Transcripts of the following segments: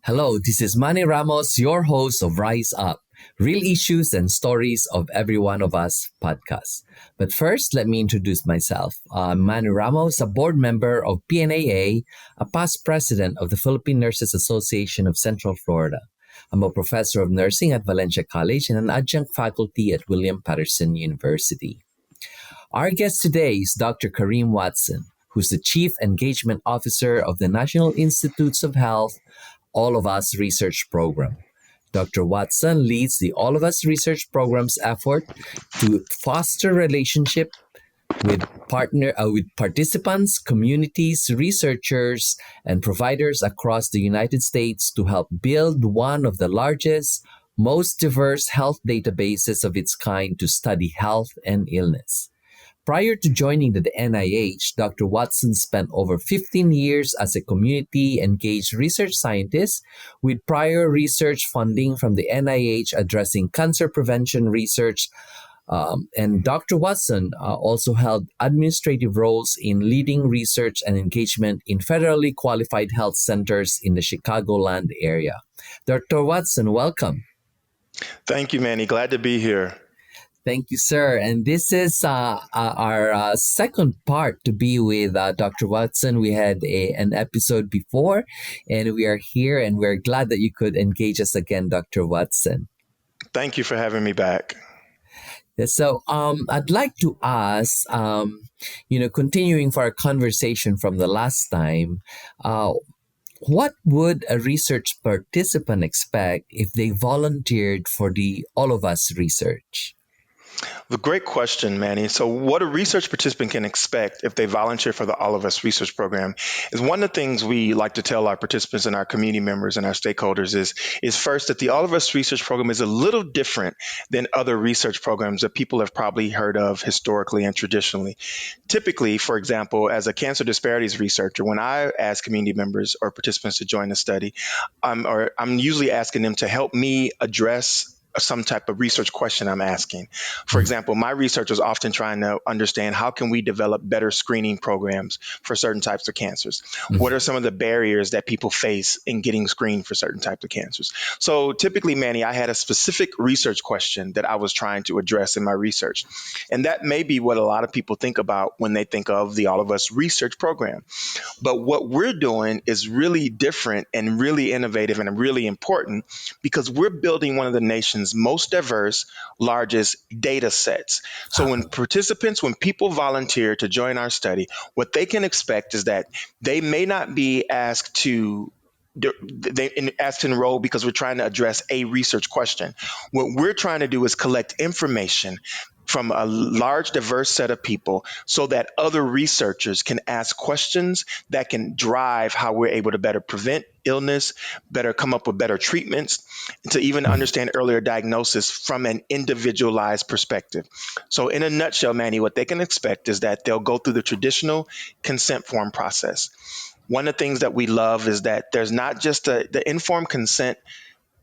Hello, this is Manny Ramos, your host of Rise Up, Real Issues and Stories of Every One of Us podcast. But first, let me introduce myself. I'm Manny Ramos, a board member of PNAA, a past president of the Philippine Nurses Association of Central Florida. I'm a professor of nursing at Valencia College and an adjunct faculty at William Patterson University. Our guest today is Dr. Karriem Watson, who's the Chief Engagement Officer of the National Institutes of Health All of Us Research Program. Dr. Watson leads the All of Us Research Program's effort to foster relationship with participants, communities, researchers, and providers across the United States to help build one of the largest, most diverse health databases of its kind to study health and illness. Prior to joining the NIH, Dr. Watson spent over 15 years as a community engaged research scientist with prior research funding from the NIH addressing cancer prevention research. And Dr. Watson also held administrative roles in leading research and engagement in federally qualified health centers in the Chicagoland area. Dr. Watson, welcome. Thank you, Manny. Glad to be here. Thank you, sir. And this is our second part to be with Dr. Watson. We had an episode before, and we are here, and we're glad that you could engage us again, Dr. Watson. Thank you for having me back. So I'd like to ask, continuing for our conversation from the last time, what would a research participant expect if they volunteered for the All of Us research? The great question, Manny. So, what a research participant can expect if they volunteer for the All of Us research program is one of the things we like to tell our participants and our community members and our stakeholders is first that the All of Us research program is a little different than other research programs that people have probably heard of historically and traditionally. Typically, for example, as a cancer disparities researcher, when I ask community members or participants to join the study, I'm usually asking them to help me address some type of research question I'm asking. For example, my research is often trying to understand how can we develop better screening programs for certain types of cancers? What are some of the barriers that people face in getting screened for certain types of cancers? So typically, Manny, I had a specific research question that I was trying to address in my research. And that may be what a lot of people think about when they think of the All of Us research program. But what we're doing is really different and really innovative and really important because we're building one of the nation's most diverse, largest data sets. So when people volunteer to join our study, what they can expect is that they may not be asked to enroll because we're trying to address a research question. What we're trying to do is collect information from a large, diverse set of people so that other researchers can ask questions that can drive how we're able to better prevent illness, better come up with better treatments, and to even understand earlier diagnosis from an individualized perspective. So in a nutshell, Manny, what they can expect is that they'll go through the traditional consent form process. One of the things that we love is that there's not just the informed consent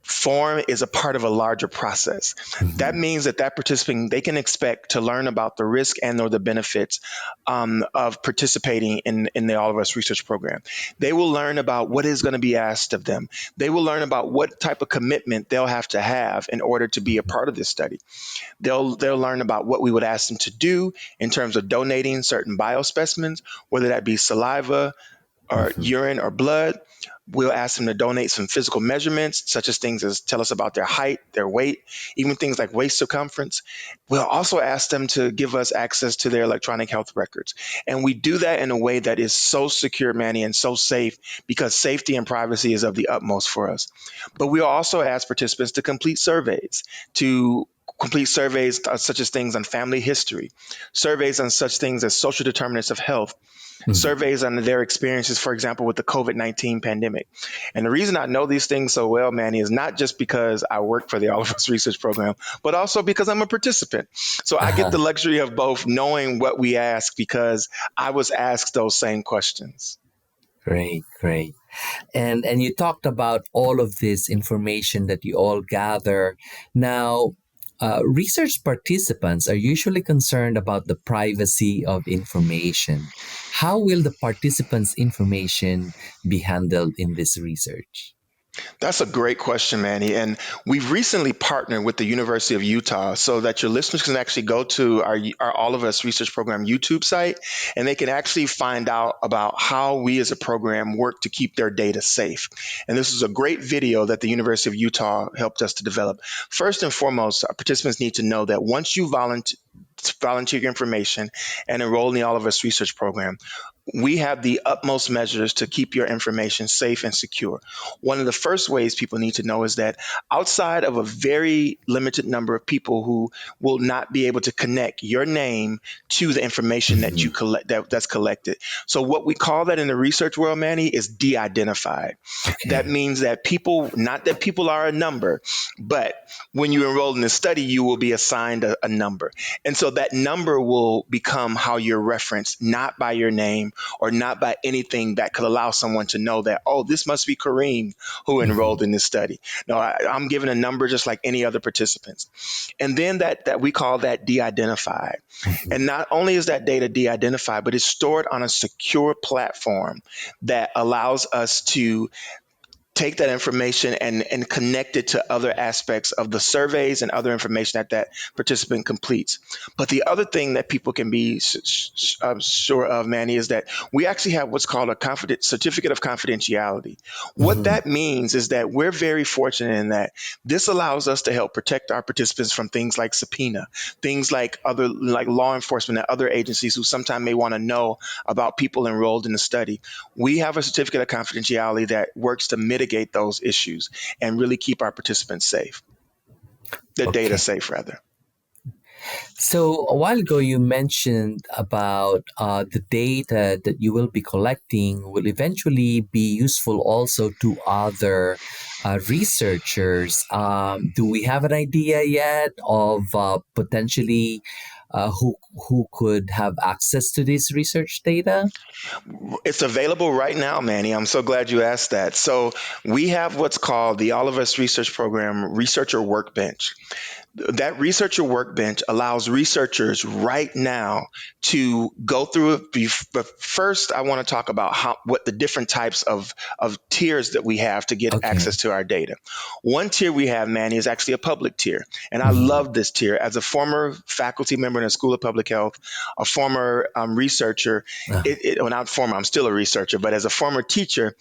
form is a part of a larger process. That means that participant, they can expect to learn about the risk and or the benefits of participating in the All of Us research program. They will learn about what is going to be asked of them. They will learn about what type of commitment they'll have to have in order to be a part of this study. They'll learn about what we would ask them to do in terms of donating certain biospecimens, whether that be saliva or urine or blood. We'll ask them to donate some physical measurements, such as things as tell us about their height, their weight, even things like waist circumference. We'll also ask them to give us access to their electronic health records. And we do that in a way that is so secure, Manny, and so safe because safety and privacy is of the utmost for us. But we'll also ask participants to complete surveys such as things on family history, surveys on such things as social determinants of health, surveys on their experiences, for example, with the COVID-19 pandemic. And the reason I know these things so well, Manny, is not just because I work for the All of Us research program, but also because I'm a participant. So I get the luxury of both knowing what we ask because I was asked those same questions. Great, great. And you talked about all of this information that you all gather. Now, research participants are usually concerned about the privacy of information. How will the participants' information be handled in this research? That's a great question, Manny. And we've recently partnered with the University of Utah so that your listeners can actually go to our All of Us Research Program YouTube site, and they can actually find out about how we as a program work to keep their data safe. And this is a great video that the University of Utah helped us to develop. First and foremost, our participants need to know that once you volunteer your information and enroll in the All of Us Research Program, we have the utmost measures to keep your information safe and secure. One of the first ways people need to know is that outside of a very limited number of people who will not be able to connect your name to the information that Hmm. you collect that's collected. So what we call that in the research world, Manny, is de-identified. That Okay. means that people, not that people are a number, but when you enroll in the study, you will be assigned a number. And so that number will become how you're referenced, not by your name or not by anything that could allow someone to know that, oh, this must be Karriem who Hmm. enrolled in this study. No, I'm given a number just like any other participants. And then that we call that de-identified. Hmm. And not only is that data de-identified, but it's stored on a secure platform that allows us to take that information and connect it to other aspects of the surveys and other information that that participant completes. But the other thing that people can be sure of, Manny, is that we actually have what's called a certificate of confidentiality. What Hmm. that means is that we're very fortunate in that this allows us to help protect our participants from things like subpoena, things like other like law enforcement and other agencies who sometimes may want to know about people enrolled in the study. We have a certificate of confidentiality that works to mitigate those issues and really keep our participants safe, the data Okay. safe, rather. So a while ago, you mentioned about the data that you will be collecting will eventually be useful also to other researchers. Do we have an idea yet of potentially who could have access to this research data? It's available right now, Manny. I'm so glad you asked that. So, we have what's called the All of Us Research Program Researcher Workbench. That researcher workbench allows researchers right now to go through it. But first, I want to talk about what the different types of tiers that we have to get Okay. access to our data. One tier we have, Manny, is actually a public tier. And I Mhm. love this tier. As a former faculty member in the School of Public Health, a former researcher, well, not former, I'm still a researcher, but as a former teacher,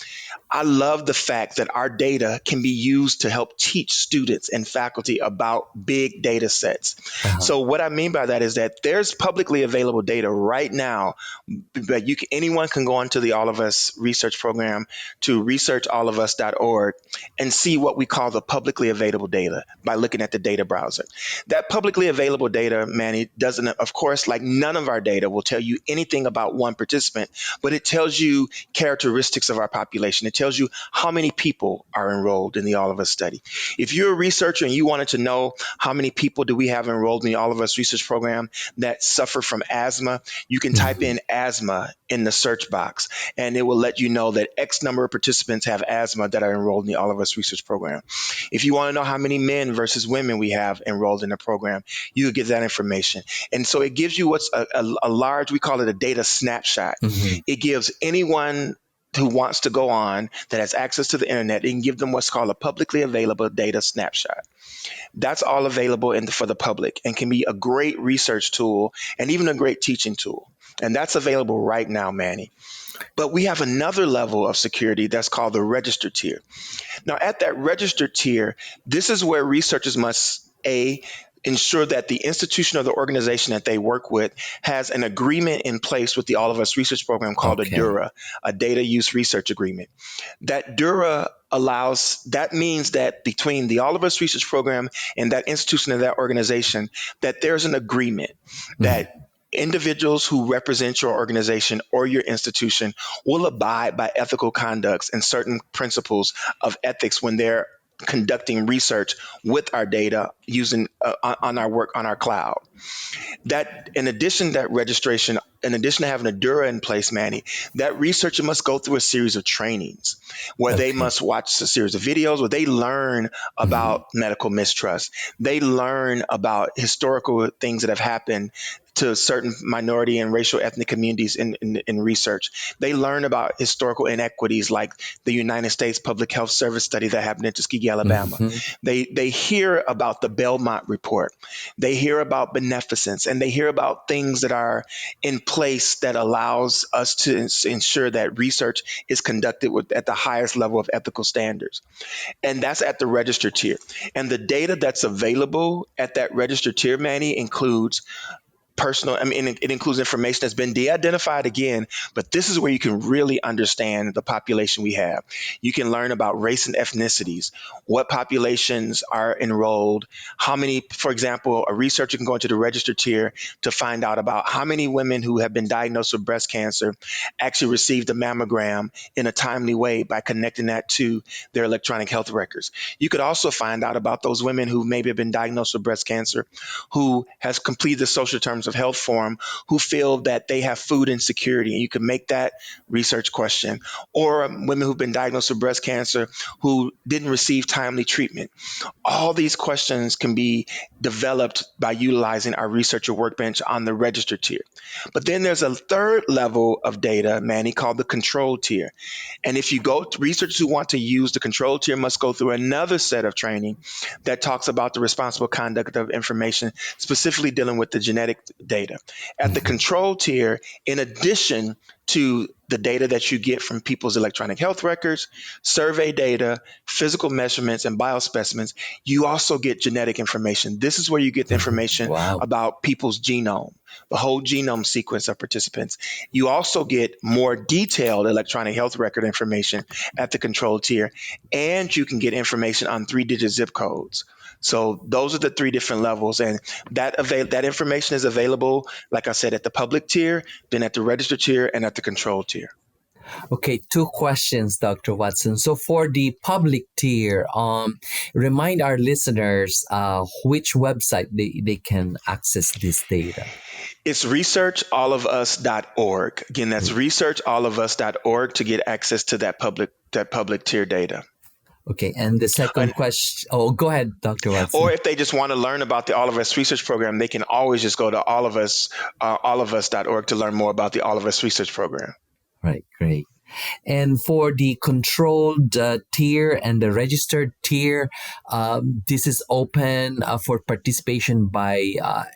I love the fact that our data can be used to help teach students and faculty about big data sets. Uh-huh. So what I mean by that is that there's publicly available data right now that anyone can go onto the All of Us research program to researchallofus.org and see what we call the publicly available data by looking at the data browser. That publicly available data, Manny, doesn't, of course, like none of our data will tell you anything about one participant, but it tells you characteristics of our population. It tells you how many people are enrolled in the All of Us study. If you're a researcher and you wanted to know how many people do we have enrolled in the All of Us research program that suffer from asthma, you can type Mhm. in asthma in the search box, and it will let you know that X number of participants have asthma that are enrolled in the All of Us research program. If you want to know how many men versus women we have enrolled in the program, you could get that information. And so it gives you what's a large, we call it a data snapshot. Mhm. It gives anyone who wants to go on that has access to the internet, it can give them what's called a publicly available data snapshot. That's all available for the public and can be a great research tool and even a great teaching tool. And that's available right now, Manny. But we have another level of security that's called the registered tier. Now, at that registered tier, this is where researchers must ensure that the institution or the organization that they work with has an agreement in place with the All of Us research program called a Okay. DURA, a data use research agreement. That DURA allows, that means that between the All of Us research program and that institution or that organization, that there's an agreement Mhm. that individuals who represent your organization or your institution will abide by ethical conducts and certain principles of ethics when they're conducting research with our data using on our work on our cloud. That in addition to that registration, in addition to having a Dura in place, Manny, that researcher must go through a series of trainings where they Okay. must watch a series of videos where they learn about Mhm. medical mistrust. They learn about historical things that have happened to certain minority and racial ethnic communities in research. They learn about historical inequities like the United States Public Health Service study that happened in Tuskegee, Alabama. Hmm. They hear about the Belmont Report. They hear about beneficence, and they hear about things that are in place that allows us to ensure that research is conducted at the highest level of ethical standards. And that's at the register tier. And the data that's available at that register tier, Manny, includes personal, I mean, it includes information that's been de-identified again, but this is where you can really understand the population we have. You can learn about race and ethnicities, what populations are enrolled, how many, for example, a researcher can go into the register tier to find out about how many women who have been diagnosed with breast cancer actually received a mammogram in a timely way by connecting that to their electronic health records. You could also find out about those women who maybe have been diagnosed with breast cancer, who has completed the social terms of health form, who feel that they have food insecurity. And you can make that research question. Or women who've been diagnosed with breast cancer who didn't receive timely treatment. All these questions can be developed by utilizing our researcher workbench on the register tier. But then there's a third level of data, Manny, called the control tier. And if you go to researchers who want to use the control tier must go through another set of training that talks about the responsible conduct of information, specifically dealing with the genetic data. At the Hmm. control tier, in addition to the data that you get from people's electronic health records, survey data, physical measurements, and biospecimens, you also get genetic information. This is where you get the information Wow. about people's genome, the whole genome sequence of participants. You also get more detailed electronic health record information at the control tier, and you can get information on 3-digit zip codes. So those are the three different levels, and that information is available, like I said, at the public tier, then at the register tier, and at the control tier. Okay, two questions, Dr. Watson. So for the public tier, remind our listeners which website they can access this data. It's researchallofus.org. Again, that's researchallofus.org to get access to that public tier data. Okay, and the second And question. Oh, go ahead, Dr. or Watson. if they just want to learn about the All of Us research program, they can always just go to allofus.org to learn more about the All of Us research program. Right, great. And for the controlled tier and the registered tier, this is open for participation by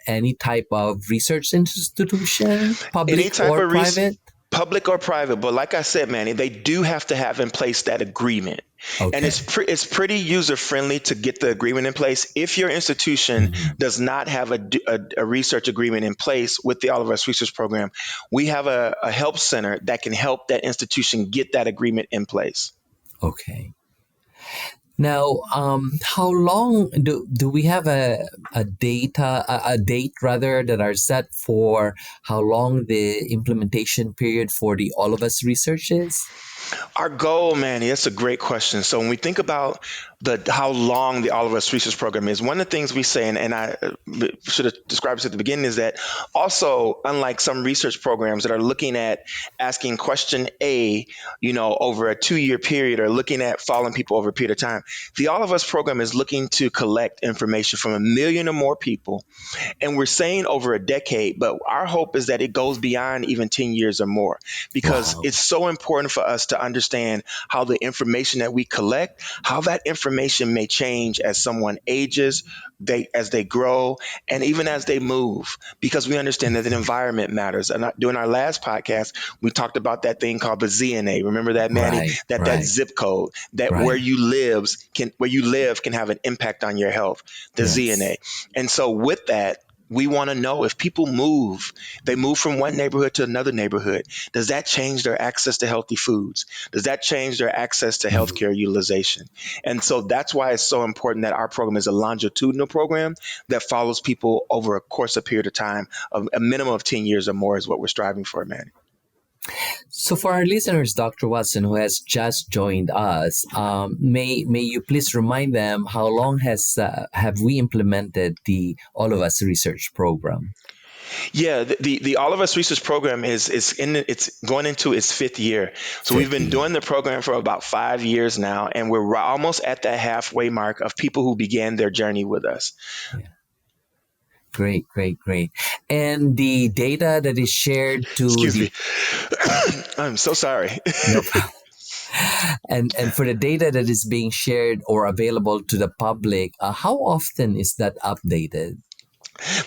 any type of research institution, Any public type or of private. public or private, but like I said, Manny, they do have to have in place that agreement, and Okay. it's pretty user friendly to get the agreement in place. If your institution Mhm. does not have a research agreement in place with the All of Us research program, we have a help center that can help that institution get that agreement in place. Okay. Now, how long do we have a date rather that are set for how long the implementation period for the all of us research is? Our goal, Manny, that's a great question. So when we think about the how long the All of Us research program is, one of the things we say, and I should have described this at the beginning, is that also, unlike some research programs that are looking at asking question A, over a 2-year period, or looking at following people over a period of time, the All of Us program is looking to collect information from a million or more people, and we're saying over a decade, but our hope is that it goes beyond even 10 years or more, because Wow. it's so important for us to understand how the information that we collect, how that information may change as someone ages, as they grow, and even as they move, because we understand that the environment matters. And during our last podcast, we talked about that thing called the ZNA. Remember that, Manny? Right, That right, zip code, that right. where you live can have an impact on your health, the Yes. ZNA. And so with that, we want to know if people move, they move from one neighborhood to another neighborhood. Does that change their access to healthy foods? Does that change their access to Mhm. healthcare utilization? And so that's why it's so important that our program is a longitudinal program that follows people over a course of period of time of a minimum of 10 years or more is what we're striving for, man. So, for our listeners, Dr. Watson, who has just joined us, may you please remind them how long has have we implemented the All of Us research program? Yeah, the All of Us Research Program it's going into its fifth year. So we've Fifth been year. doing the program for about 5 years now, and we're almost at that halfway mark of people who began their journey with us. Yeah. Great, great, great. And the data that is shared to Excuse the me. I'm so sorry. no problem. And for the data that is being shared or available to the public, how often is that updated?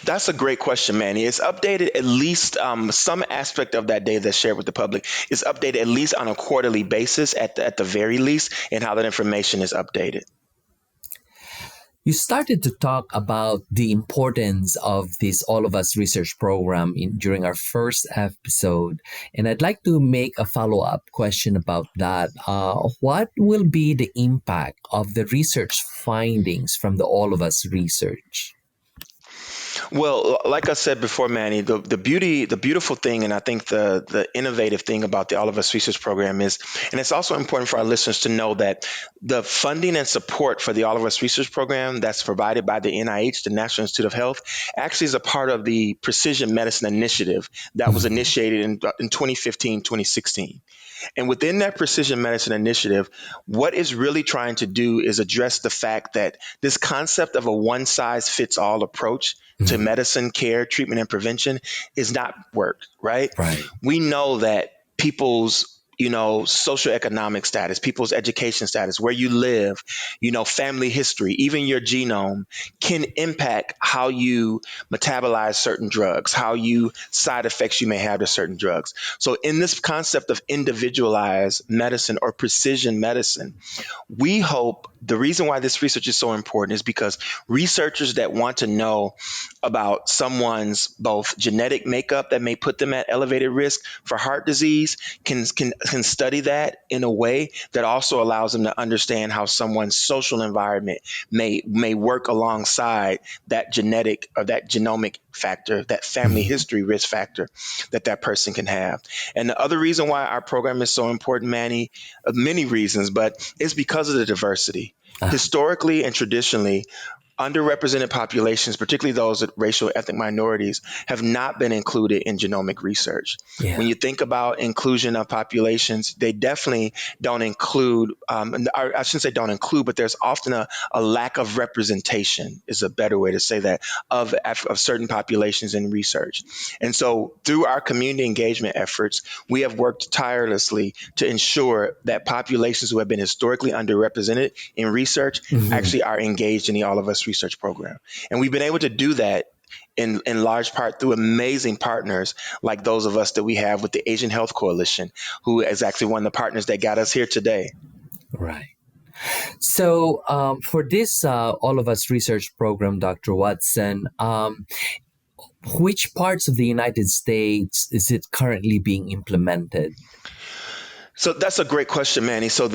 That's a great question, Manny. It's updated at least some aspect of that data that's shared with the public is updated at least on a quarterly basis at the very least, and how that information is updated. You started to talk about the importance of this All of Us research program during our first episode, and I'd like to make a follow up question about that. What will be the impact of the research findings from the All of Us research? Well, like I said before, Manny, the beautiful thing, and I think the innovative thing about the All of Us Research Program is, and it's also important for our listeners to know that the funding and support for the All of Us Research Program that's provided by the NIH, the National Institute of Health, actually is a part of the Precision Medicine Initiative that was Mhm. initiated in 2015, 2016. And within that precision medicine initiative, what it's really trying to do is address the fact that this concept of a one size fits all approach to Mhm. medicine, care, treatment, and prevention is not work, right? Right. We know that people's socioeconomic status, people's education status, where you live, family history, even your genome can impact how you metabolize certain drugs, how you side effects you may have to certain drugs. So in this concept of individualized medicine or precision medicine, we hope the reason why this research is so important is because researchers that want to know about someone's both genetic makeup that may put them at elevated risk for heart disease can study that in a way that also allows them to understand how someone's social environment may work alongside that genetic or that genomic factor, that family Mhm. history risk factor that person can have. And the other reason why our program is so important, Manny, many reasons, but it's because of the diversity. Ah, Historically and traditionally, underrepresented populations, particularly those with racial ethnic minorities, have not been included in genomic research. When yeah. you think about inclusion of populations, they definitely don't include, I shouldn't say don't include, but there's often a lack of representation, is a better way to say that, of certain populations in research. And so through our community engagement efforts, we have worked tirelessly to ensure that populations who have been historically underrepresented in research Mhm. actually are engaged in the All of Us research program. And we've been able to do that in large part through amazing partners like those of us that we have with the Asian Health Coalition, who is actually one of the partners that got us here today. Right. So, for this All of Us research program, Dr. Watson, which parts of the United States is it currently being implemented? So that's a great question, Manny. So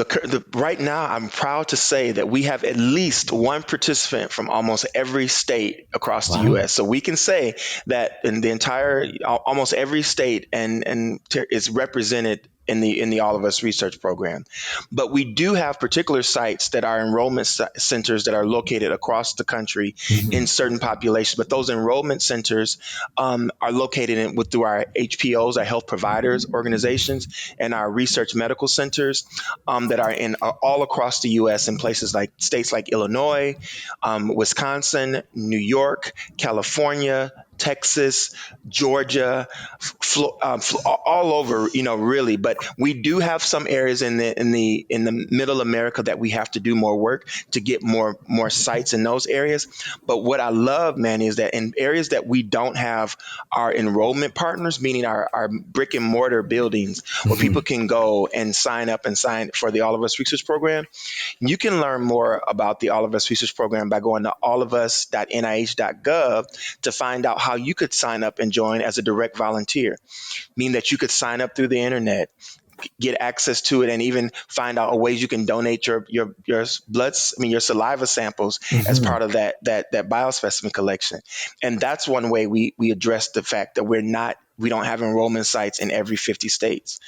right now, I'm proud to say that we have at least one participant from almost every state across the Wow. U.S. So we can say that in the entire, almost every state is represented in the All of Us research program. But we do have particular sites that are enrollment centers that are located across the country in Mhm. certain populations. But those enrollment centers are located through our HPOs, our health providers organizations, and our research medical centers that are in all across the U.S. in places like states like Illinois, Wisconsin, New York, California, Texas, Georgia, all over, really. But we do have some areas in the middle America that we have to do more work to get more sites in those areas. But what I love, man, is that in areas that we don't have our enrollment partners, meaning our brick and mortar buildings where people Mhm. can go and sign up and sign for the All of Us Research Program. You can learn more about the All of Us Research Program by going to allofus.nih.gov to find out how you could sign up and join as a direct volunteer, meaning that you could sign up through the internet, get access to it, and even find out ways you can donate your saliva samples as Mhm. part of that biospecimen collection. And that's one way we address the fact that we don't have enrollment sites in every 50 states.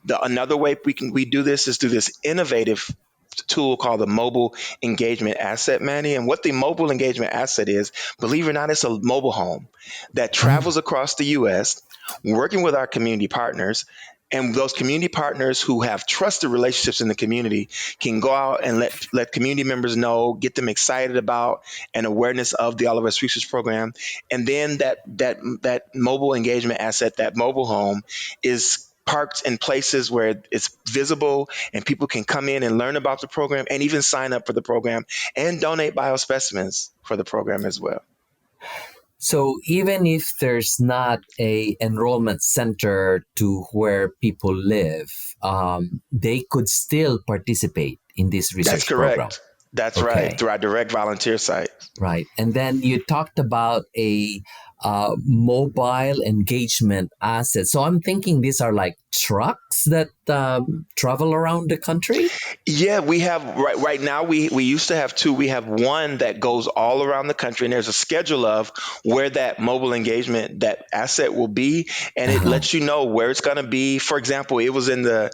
Another way we do this is through this innovative tool called the mobile engagement asset, Manny. And what the mobile engagement asset is, believe it or not, it's a mobile home that Oh. travels across the US working with our community partners. And those community partners who have trusted relationships in the community can go out and let community members know, get them excited about and awareness of the All of Us Research Program. And then that mobile engagement asset, that mobile home, is parked in places where it's visible and people can come in and learn about the program and even sign up for the program and donate biospecimens for the program as well. So even if there's not a enrollment center to where people live, they could still participate in this That's research program. correct. That's right. Okay, Through our direct volunteer site. right. And then you talked about a mobile engagement asset. So I'm thinking these are like trucks that travel around the country. Yeah, we have right now we used to have two. We have one that goes all around the country, and there's a schedule of where that mobile engagement, that asset will be, and it Uh-huh. lets you know where it's going to be. For example, it was in the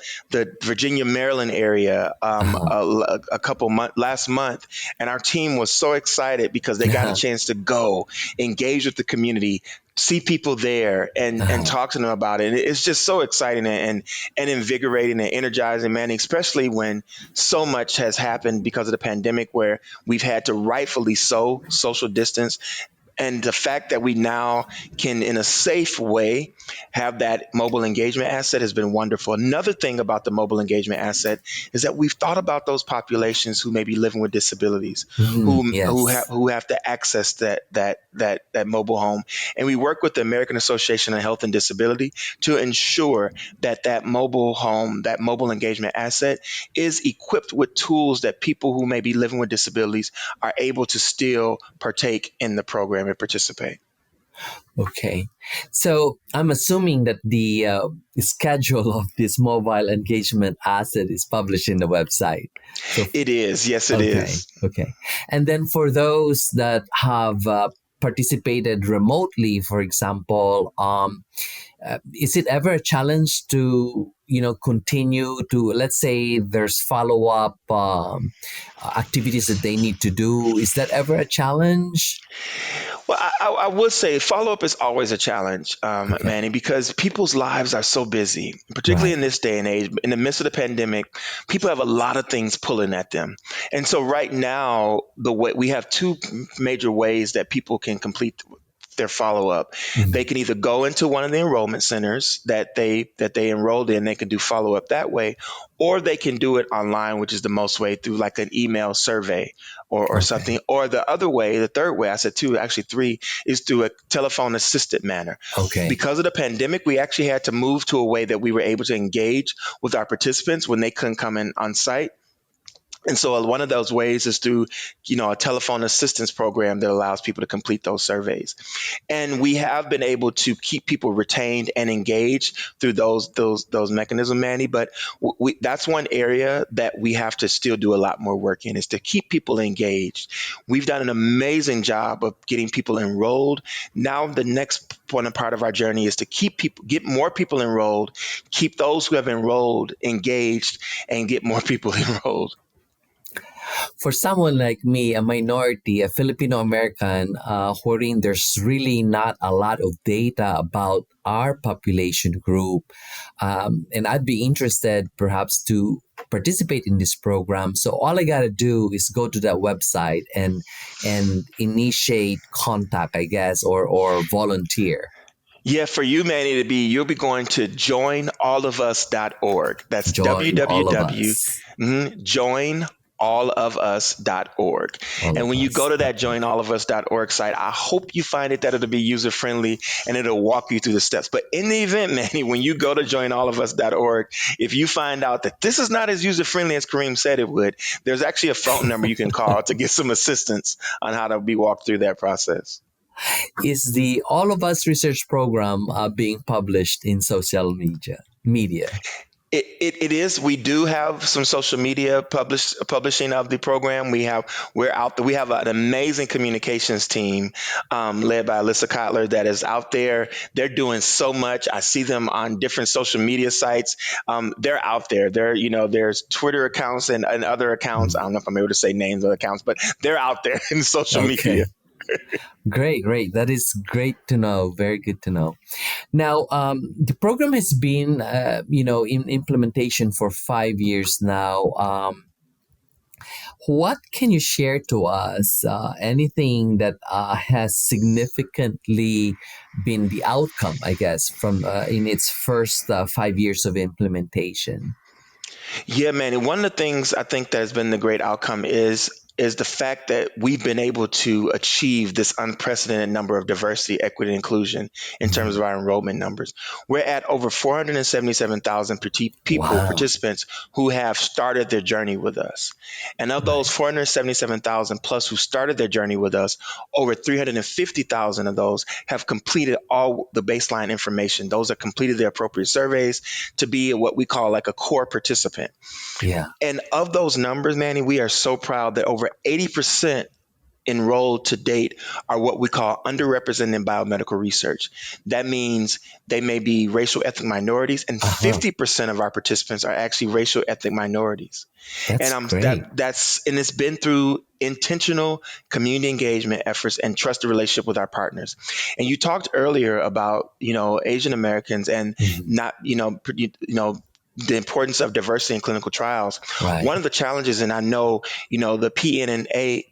Virginia, Maryland area Uh-huh. a couple month last month, and our team was so excited because they got a Uh-huh. chance to go engage with the community, see people there, and Uh-huh. talk to them about it. And it's just so exciting and invigorating and energizing, man, especially when so much has happened because of the pandemic where we've had to rightfully so social distance, and the fact that we now can in a safe way have that mobile engagement asset has been wonderful. Another thing about the mobile engagement asset is that we've thought about those populations who may be living with disabilities, Mhm. Yes. who have to access that mobile home, and we work with the American Association of Health and Disability to ensure that that mobile home, that mobile engagement asset, is equipped with tools that people who may be living with disabilities are able to still partake in the program and participate. Okay. So I'm assuming that the schedule of this mobile engagement asset is published in the website. So, It is, yes, it okay. is. Okay. And then for those that have participated remotely, for example, is it ever a challenge to continue to, let's say there's follow-up activities that they need to do, is that ever a challenge? Well, I would say follow up is always a challenge, Okay. Manny, because people's lives are so busy, particularly Right. in this day and age. In the midst of the pandemic, people have a lot of things pulling at them. And so, right now, the way we have two major ways that people can complete their follow up. They Mhm. can either go into one of the enrollment centers that they enrolled in, they can do follow up that way, or they can do it online, which is the most way, through like an email survey or Okay. something. Or the other way, the third way, I said two, actually three, is through a telephone assisted manner. Okay. Because of the pandemic, we actually had to move to a way that we were able to engage with our participants when they couldn't come in on site. And so one of those ways is through, a telephone assistance program that allows people to complete those surveys. And we have been able to keep people retained and engaged through those mechanisms, Manny. But that's one area that we have to still do a lot more work in, is to keep people engaged. We've done an amazing job of getting people enrolled. Now the next one part of our journey is to get more people enrolled, keep those who have enrolled engaged, and get more people enrolled. For someone like me, a minority, a Filipino American, wherein there's really not a lot of data about our population group, and I'd be interested perhaps to participate in this program. So all I gotta do is go to that website and initiate contact, I guess, or volunteer. Yeah, for you, Manny, you'll be going to joinallofus.org. That's Join all of www. us. Joinallofus.org. All And of when you go us. to that Okay. joinallofus.org site, I hope you find it that it'll be user friendly and it'll walk you through the steps. But in the event, Manny, when you go to joinallofus.org, if you find out that this is not as user friendly as Karriem said it would, there's actually a phone number you can call to get some assistance on how to be walked through that process. Is the All of Us research program being published in social media? It is. We do have some social media publishing of the program. We're out there. We have an amazing communications team led by Alyssa Kotler that is out there. They're doing so much. I see them on different social media sites. They're out there. There's Twitter accounts and other accounts. I Mm. don't know if I'm able to say names of accounts, but they're out there in social Okay. media. Great, great. That is great to know. Very good to know. Now, the program has been, in implementation for 5 years now. What can you share to us? Anything that has significantly been the outcome, I guess, from in its first 5 years of implementation? Yeah, man. And one of the things I think that has been the great outcome is the fact that we've been able to achieve this unprecedented number of diversity, equity, and inclusion in terms Mhm. of our enrollment numbers. We're at over 477,000 people, Wow. participants who have started their journey with us. And of those Right. 477,000 plus who started their journey with us, over 350,000 of those have completed all the baseline information. Those have completed their appropriate surveys to be what we call like a core participant. Yeah. And of those numbers, Manny, we are so proud that over 80% enrolled to date are what we call underrepresented in biomedical research. That means they may be racial ethnic minorities, and Uh huh. 50% of our participants are actually racial ethnic minorities. And That's great. that's it's been through intentional community engagement efforts and trusted relationship with our partners. And you talked earlier about Asian Americans and Mhm. not the importance of diversity in clinical trials. Right. One of the challenges, and I know the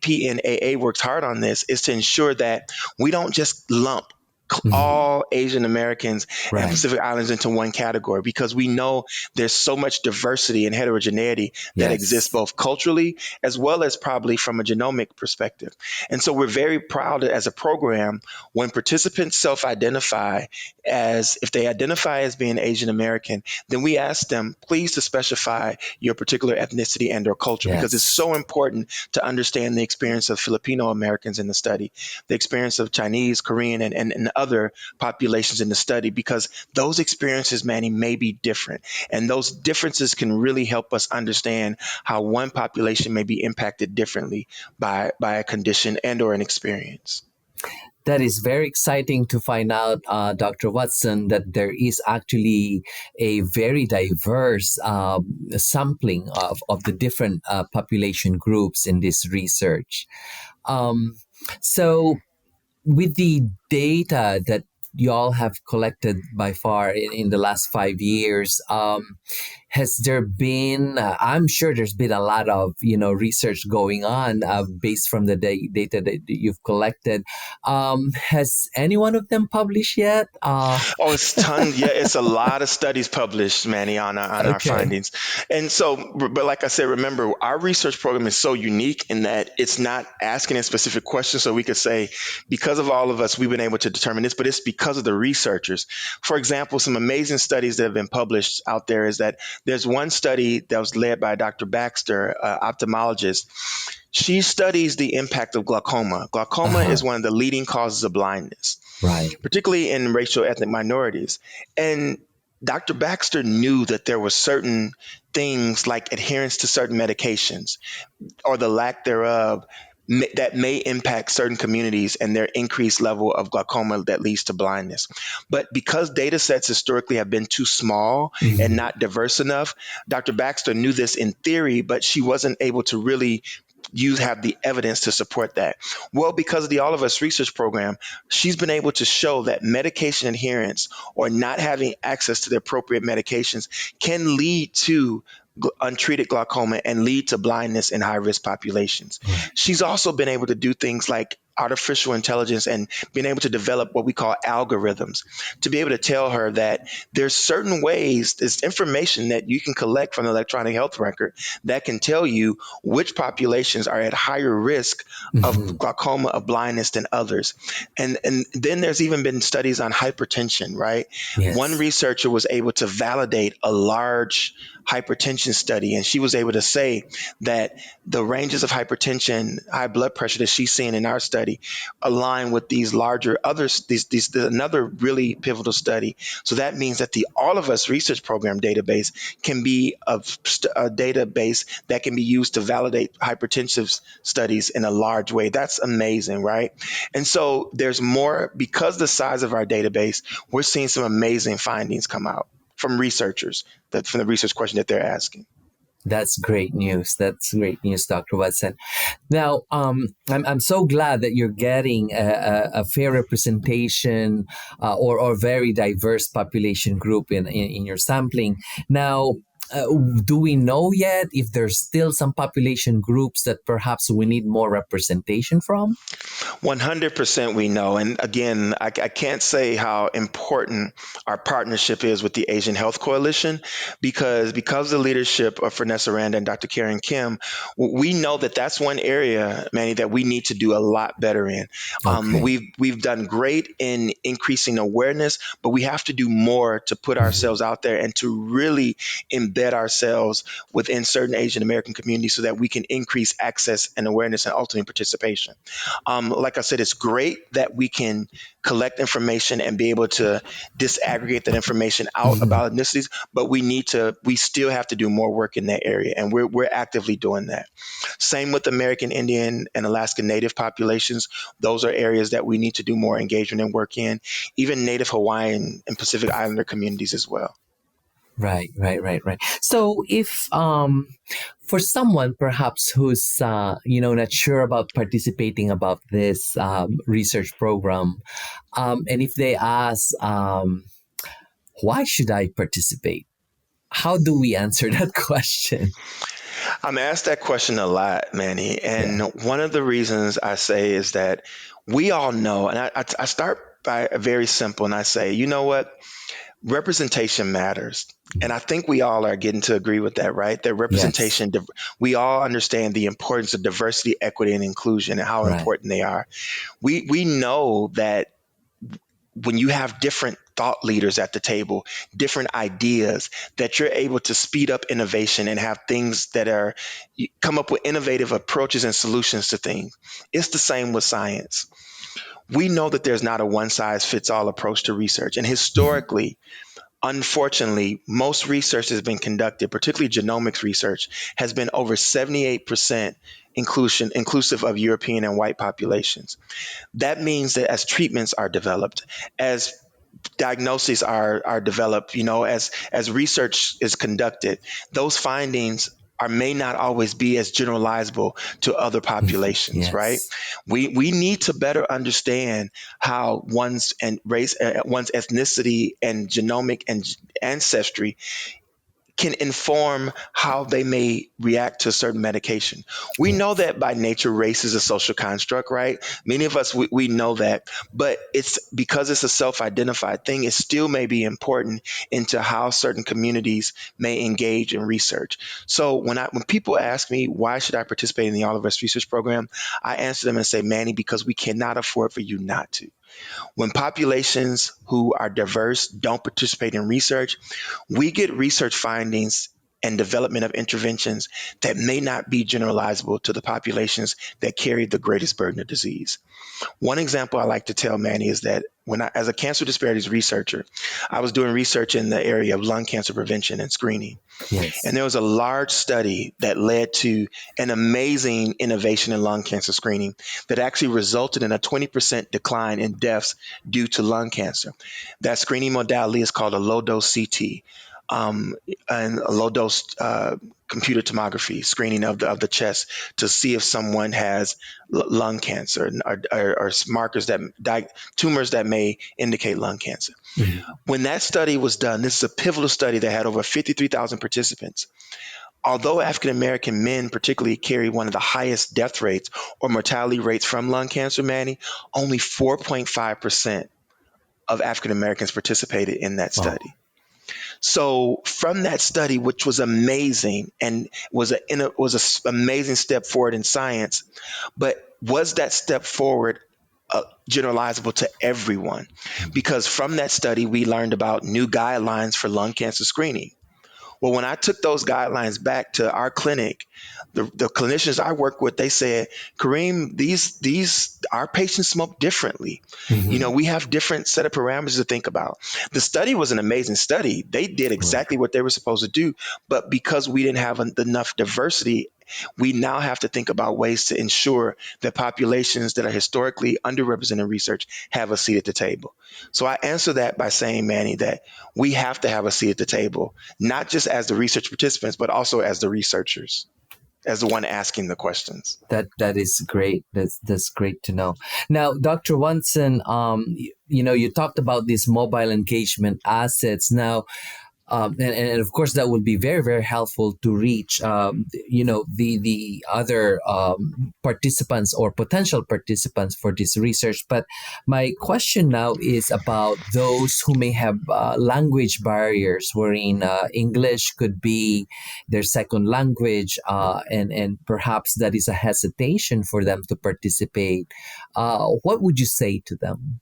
PNAA works hard on this, is to ensure that we don't just lump Mhm. all Asian Americans and Right. Pacific Islands into one category, because we know there's so much diversity and heterogeneity that exists Yes. both culturally as well as probably from a genomic perspective. And so we're very proud that as a program, when participants self-identify as, if they identify as being Asian American, then we ask them please to specify your particular ethnicity and or culture, because it's Yes. so important to understand the experience of Filipino Americans in the study, the experience of Chinese, Korean, and other populations in the study, because those experiences, Manny, may be different. And those differences can really help us understand how one population may be impacted differently by a condition and or an experience. That is very exciting to find out, Dr. Watson, that there is actually a very diverse sampling of the different population groups in this research. Um, so, with the data that y'all have collected by far in the last 5 years, has there been? I'm sure there's been a lot of research going on based from the data that you've collected. Has any one of them published yet? Oh, it's tons. Yeah, it's a lot of studies published, Manny, on our Okay. findings. And so, but like I said, remember, our research program is so unique in that it's not asking a specific question. So we could say, because of all of us, we've been able to determine this, but it's because of the researchers. For example, some amazing studies that have been published out there is that there's one study that was led by Dr. Baxter, ophthalmologist. She studies the impact of glaucoma. Uh Glaucoma huh. is one of the leading causes of blindness, Right. particularly in racial ethnic minorities. And Dr. Baxter knew that there were certain things like adherence to certain medications or the lack thereof that may impact certain communities and their increased level of glaucoma that leads to blindness. But because data sets historically have been too small and Mhm. not diverse enough, Dr. Baxter knew this in theory, but she wasn't able to really you have the evidence to support that. Well, because of the All of Us research program, she's been able to show that medication adherence or not having access to the appropriate medications can lead to untreated glaucoma and lead to blindness in high risk populations. Right. She's also been able to do things like artificial intelligence and being able to develop what we call algorithms to be able to tell her that there's certain ways, there's information that you can collect from the electronic health record that can tell you which populations are at higher risk of Mhm. glaucoma, of blindness than others. And then there's even been studies on hypertension, right? One Yes. researcher was able to validate a large hypertension study, and she was able to say that the ranges of hypertension, high blood pressure that she's seeing in our study align with these larger others, these another really pivotal study. So that means that the All of Us research program database can be a database that can be used to validate hypertensive studies in a large way. That's amazing, right? And so there's more because the size of our database, we're seeing some amazing findings come out from researchers, that from the research question that they're asking. That's great news. That's great news, Dr. Watson. Now, I'm so glad that you're getting a fair representation or very diverse population group in your sampling. Now, uh, do we know yet if there's still some population groups that perhaps we need more representation from? 100% we know. And again, I can't say how important our partnership is with the Asian Health Coalition because of the leadership of Vanessa Randa and Dr. Karen Kim, we know that that's one area, Manny, that we need to do a lot better in. Okay. We've done great in increasing awareness, but we have to do more to put Mhm. ourselves out there and to really embed ourselves within certain Asian American communities so that we can increase access and awareness and ultimately participation. Like I said, it's great that we can collect information and be able to disaggregate that information out Mhm. about ethnicities, but we still have to do more work in that area, and we're actively doing that. Same with American Indian and Alaska Native populations; those are areas that we need to do more engagement and work in. Even Native Hawaiian and Pacific Islander communities as well. Right. So if for someone perhaps who's not sure about participating about this research program, and if they ask why should I participate, how do we answer that question? I'm asked that question a lot, Manny, Yeah. and one of the reasons I say is that we all know, and I start by very simple, and I say, you know what? Representation matters. And I think we all are getting to agree with that, right? That Yes. we all understand the importance of diversity, equity, and inclusion and how Right. important they are. We know that when you have different thought leaders at the table, different ideas, that you're able to speed up innovation and have things that are come up with innovative approaches and solutions to things. It's the same with science. We know that there's not a one size fits all approach to research. And Mhm. historically, unfortunately, most research has been conducted, particularly genomics research, has been over 78% inclusive of European and white populations. That means that as treatments are developed, as diagnoses are developed, as research is conducted, those findings are may not always be as generalizable to other Mhm. populations, right? Yes. We need to better understand how one's ethnicity and genomic and ancestry can inform how they may react to a certain medication. We know Yes. that by nature, race is a social construct, right? Many of us, we know that, but it's because it's a self identified thing, it still may be important into how certain communities may engage in research. So when people ask me, why should I participate in the All of Us research program? I answer them and say, Manny, because we cannot afford for you not to. When populations who are diverse don't participate in research, we get research findings and development of interventions that may not be generalizable to the populations that carry the greatest burden of disease. One example I like to tell Manny is that as a cancer disparities researcher, I was doing research in the area of lung cancer prevention and screening. And Yes. there was a large study that led to an amazing innovation in lung cancer screening that actually resulted in a 20% decline in deaths due to lung cancer. That screening modality is called a low dose CT, um, and a low dose computer tomography screening of the chest to see if someone has lung cancer or markers tumors that may indicate lung cancer. Mhm. When that study was done, this is a pivotal study that had over 53,000 participants. Although African American men, particularly, carry one of the highest death rates or mortality rates from lung cancer, Manny, only 4.5% of African Americans participated in that Wow. study. So, from that study, which was amazing and was an amazing step forward in science, but was that step forward generalizable to everyone? Mhm. Because from that study, we learned about new guidelines for lung cancer screening. Well, when I took those guidelines back to our clinic, the clinicians I work with, they said, Karriem, these our patients smoke differently. Mhm. We have different set of parameters to think about. The study was an amazing study. They did Right. exactly what they were supposed to do, but because we didn't have enough diversity we now have to think about ways to ensure that populations that are historically underrepresented in research have a seat at the table. So I answer that by saying, Manny, that we have to have a seat at the table, not just as the research participants, but also as the researchers, as the one asking the questions. That is great. That's great to know. Now, Dr. Watson, you talked about these mobile engagement assets. Now, and of course that would be very very helpful to reach the other participants or potential participants for this research. But my question now is about those who may have language barriers, wherein English could be their second language, and perhaps that is a hesitation for them to participate. What would you say to them?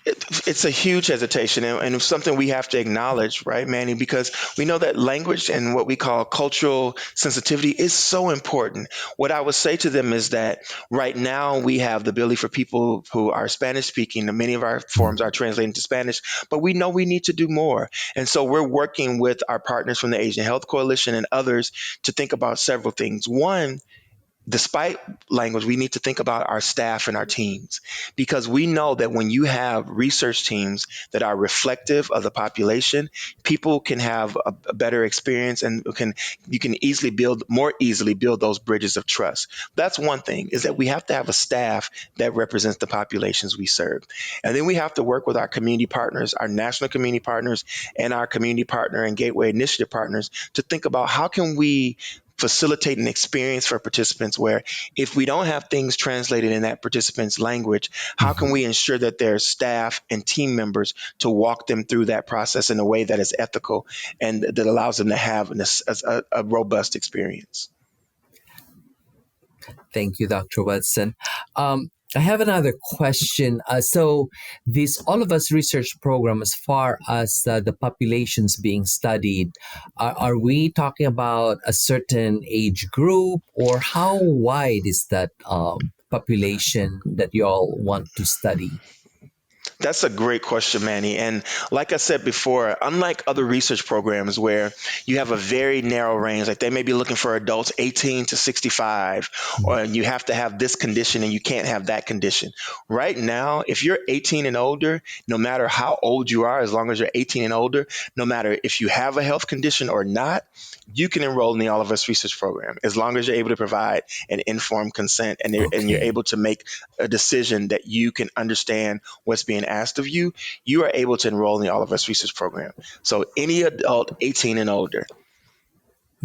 It's a huge hesitation, and it's something we have to acknowledge, right, Manny? Because we know that language and what we call cultural sensitivity is so important. What I would say to them is that right now we have the ability for people who are Spanish speaking, and many of our forms are translated into Spanish, but we know we need to do more. And so we're working with our partners from the Asian Health Coalition and others to think about several things. One, despite language, we need to think about our staff and our teams, because we know that when you have research teams that are reflective of the population, people can have a better experience, and you can more easily build those bridges of trust. That's one thing, is that we have to have a staff that represents the populations we serve. And then we have to work with our community partners, our national community partners, and our community partner and Gateway Initiative partners to think about how can we facilitate an experience for participants where, if we don't have things translated in that participant's language, how can we ensure that there's staff and team members to walk them through that process in a way that is ethical and that allows them to have a robust experience? Thank you, Dr. Watson. I have another question. So, this All of Us research program, as far as the populations being studied, are we talking about a certain age group, or how wide is that population that you all want to study? That's a great question, Manny. And like I said before, unlike other research programs where you have a very narrow range, like they may be looking for adults 18 to 65, or you have to have this condition and you can't have that condition. Right now, if you're 18 and older, no matter how old you are, as long as you're 18 and older, no matter if you have a health condition or not, you can enroll in the All of Us research program as long as you're able to provide an informed consent, and you're Okay, able to make a decision that you can understand what's being asked of you. You are able to enroll in the All of Us research program. So any adult 18 and older.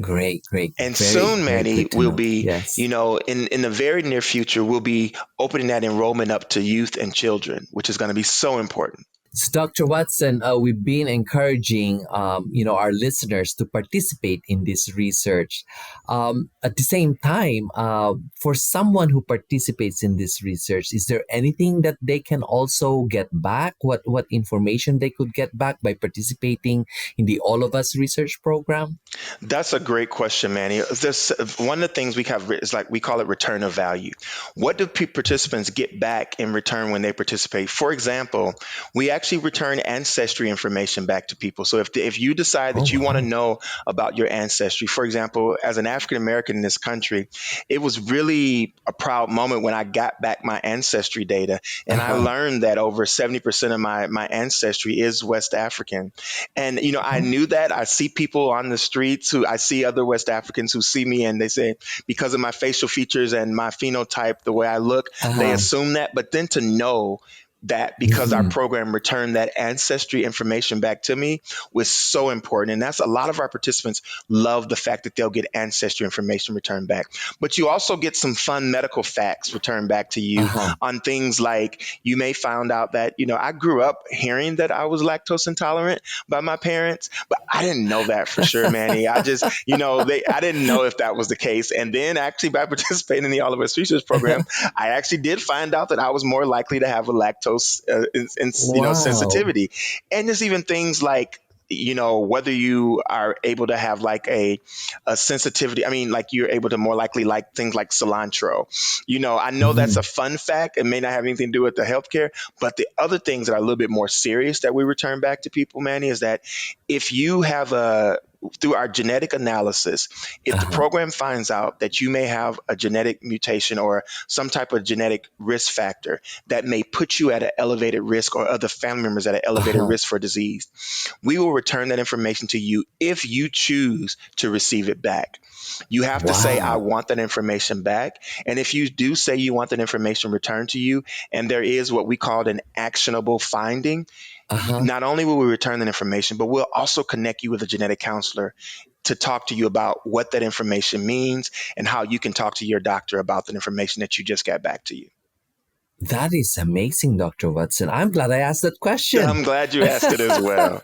great, great, And very, soon, very Manny, good to will know. be, Yes. in the very near future, we'll be opening that enrollment up to youth and children, which is going to be so important. So, Dr. Watson, we've been encouraging, our listeners to participate in this research. At the same time, for someone who participates in this research, is there anything that they can also get back? What information they could get back by participating in the All of Us research program? That's a great question, Manny. One of the things we have is, like, we call it return of value. What do participants get back in return when they participate? For example, we actually return ancestry information back to people. So if you decide Oh that you want to wow! know about your ancestry, for example, as an African American in this country, it was really a proud moment when I got back my ancestry data, Uh and I huh. learned that over 70% of my ancestry is West African. And I Oh. knew that. I see people on the streets who I see other West Africans who see me, and they say, because of my facial features and my phenotype, the way I look, Uh they huh. assume that. But then to know that because our Mm-hmm. program returned that ancestry information back to me was so important. And that's, a lot of our participants love the fact that they'll get ancestry information returned back. But you also get some fun medical facts returned back to Uh you huh. on things like, you may find out that, I grew up hearing that I was lactose intolerant by my parents, but I didn't know that for sure, Manny. I didn't know if that was the case. And then, actually, by participating in the All of Us Research program, I actually did find out that I was more likely to have a lactose Wow. sensitivity. And there's even things like, whether you are able to have like a sensitivity. I mean, like, you're able to more likely like things like cilantro. I know that's a Mm-hmm. fun fact. It may not have anything to do with the healthcare, but the other things that are a little bit more serious that we return back to people, Manny, is that if you have through our genetic analysis, if the Uh-huh. program finds out that you may have a genetic mutation or some type of genetic risk factor that may put you at an elevated risk or other family members at an elevated Uh-huh. risk for disease, we will return that information to you if you choose to receive it back. You have to say, I Wow. want that information back. And if you do say you want that information returned to you, and there is what we call an actionable finding, Uh-huh. not only will we return that information, but we'll also connect you with a genetic counselor to talk to you about what that information means and how you can talk to your doctor about the information that you just got back to you. That is amazing, Dr. Watson. I'm glad I asked that question. I'm glad you asked it as well.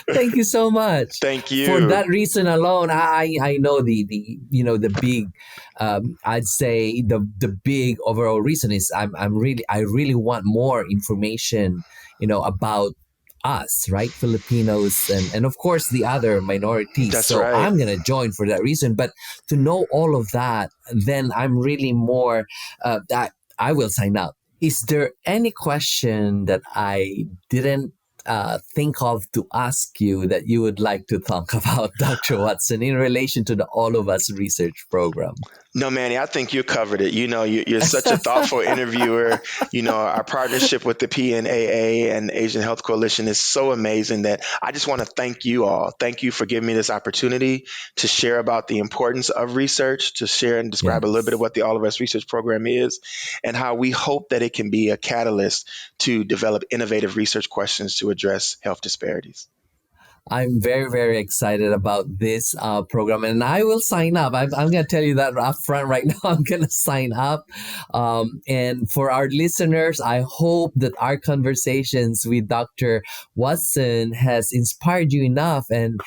Thank you so much. Thank For you. that reason alone, I know the the big I'd say the big overall reason is I really want more information, about us, right? Filipinos and of course the other minorities. That's So right. I'm gonna join for that reason. But to know all of that, then I'm really more that I will sign up. Is there any question that I didn't think of to ask you that you would like to talk about, Dr. Watson, in relation to the All of Us research program? No, Manny, I think you covered it. You're such a thoughtful interviewer. Our partnership with the PNAA and Asian Health Coalition is so amazing that I just want to thank you all. Thank you for giving me this opportunity to share about the importance of research, to share and describe a little bit of Yes. what the All of Us research program is, and how we hope that it can be a catalyst to develop innovative research questions to address health disparities. I'm very, very excited about this program, and I will sign up. I'm going to tell you that up front right now. I'm going to sign up. And for our listeners, I hope that our conversations with Dr. Watson has inspired you enough, and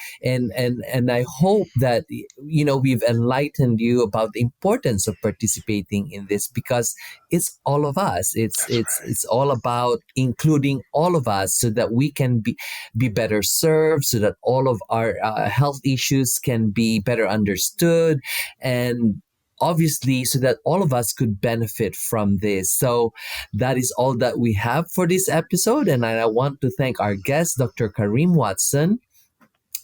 I hope that we've enlightened you about the importance of participating in this because it's all of us. It's That's it's right. it's all about including all of us so that we can be better served, so that all of our health issues can be better understood, and obviously so that all of us could benefit from this. So that is all that we have for this episode, and I want to thank our guest, Dr. Karriem Watson,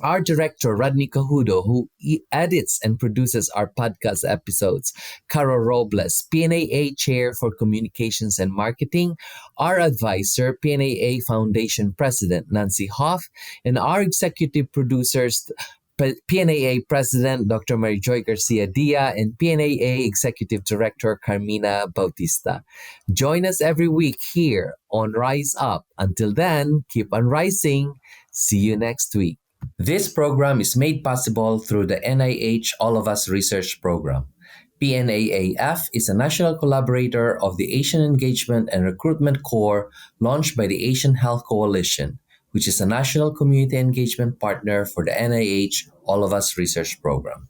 our director, Rodney Cahudo, who edits and produces our podcast episodes, Caro Robles, PNAA Chair for Communications and Marketing, our advisor, PNAA Foundation President Nancy Hoff, and our executive producers, PNAA President Dr. Mary Joy Garcia Dia and PNAA Executive Director Carmina Bautista. Join us every week here on Rise Up. Until then, keep on rising. See you next week. This program is made possible through the NIH All of Us Research Program. PNAAF is a national collaborator of the Asian Engagement and Recruitment Corps launched by the Asian Health Coalition, which is a national community engagement partner for the NIH All of Us Research Program.